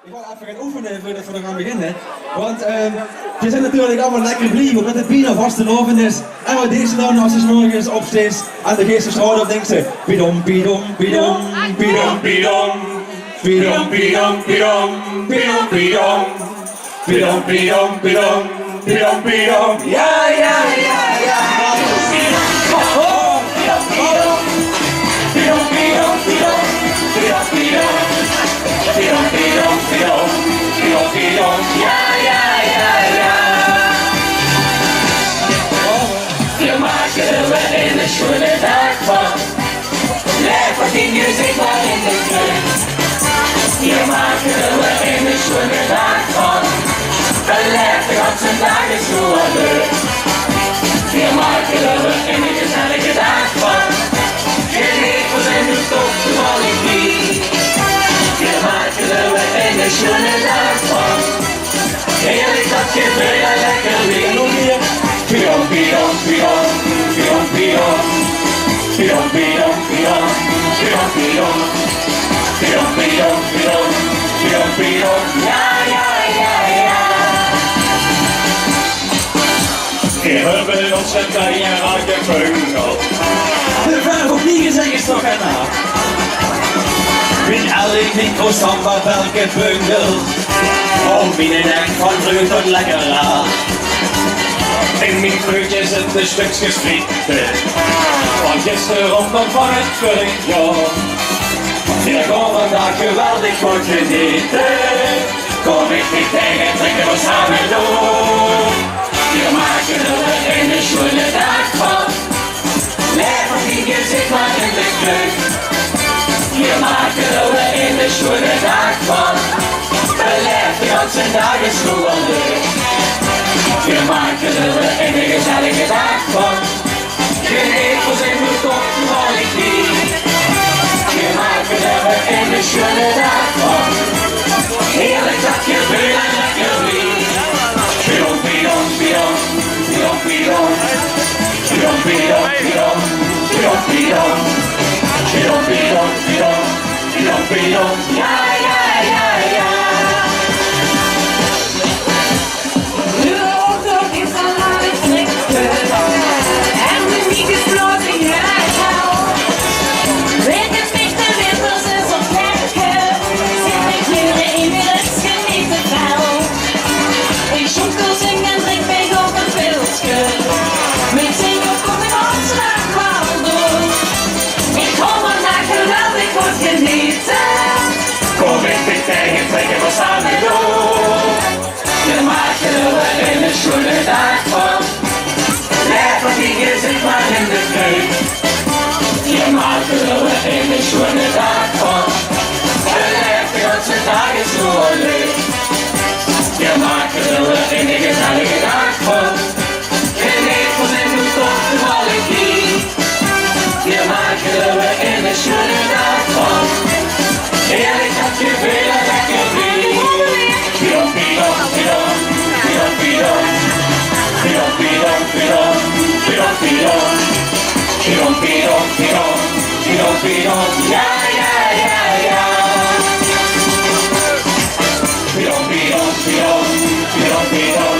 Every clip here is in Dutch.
Ik wou even gaan oefenen voordat we gaan beginnen. Want je zijn natuurlijk allemaal lekker blij omdat het bijna vastelovend is. En wat deze dan als je 's morgens opsteekt en de geest straalt op denkt ze pidom pidom pidom pidom pidom pidom pidom pidom pidom pidom pidom pidom pidom pidom pidom ja ja ja ja ja, ja, ja, ja. Wir machen eine schöne Tag von. Lekker die muziek maar in de club. Wir machen eine schöne Tag von. Lekker ganze Tag ist nur leuk. Wir machen eine gezellige Tag von. Geniet van zijn nu toch toevallig niet. Wir machen eine schöne Tag von. Heerlijk dat je bijna lekker weer. Pidom, pidom, pidom, pidom, pidom. Pidom, pidom, pidom, pidom, pidom. Pidom, pidom, pidom, pidom, pidom. Ja, ja, ja, ja. We hebben ons een tijdje aangepungeld. De vraag op wie gezegd is toch erna. Met elk micro samba welke bungel. Om in een nek van vreugd tot lekker raar. In mijn vreugdje zit een stukje frieten. Van gisteren komt van het vorig jaar. Ik kom vandaag geweldig goed genieten. Kom ik niet tegen, drinken we samen door. We maken er een schöne dag van. Lekker die gezicht maar in de club. We maken er een schöne dag van. Beleef de ganze dag is gewoon leuk. We maken er een gezellige dag van. Geniet van zijn moet toch toevallig niet. We maken er een schöne dag van. Heerlijk dat je bijna lekker lief. Pidom, pidom, pidom, pidom, pidom. Pidom, pidom, pidom, pidom, pidom. Pidom, pidom, pidom, pidom, pidom. Ja, ja, ja, ja. Trekken we samen door. We maken er een schöne dag van. Lekker die gezicht maar in de club. We maken er een schöne dag van. De ganze dag is nur leuk. We maken er een gezellige dag van. Geniet van zijn nu toch toevallig niet. We maken er een schöne dag van. Heerlijk dat je bijna lekker bent. Pidom, pidom, pidom, pidom, pidom. Pidom, pidom, pidom, pidom, pidom. Pidom, pidom, pidom, pidom, pidom. Ja, ja, ja, ja. Pidom, pidom, pidom, pidom, pidom.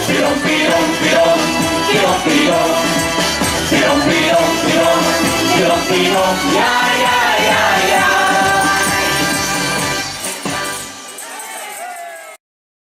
Pidom, pidom, pidom, pidom, pidom. Pidom, pidom, pidom, pidom, pidom. Ja, ja.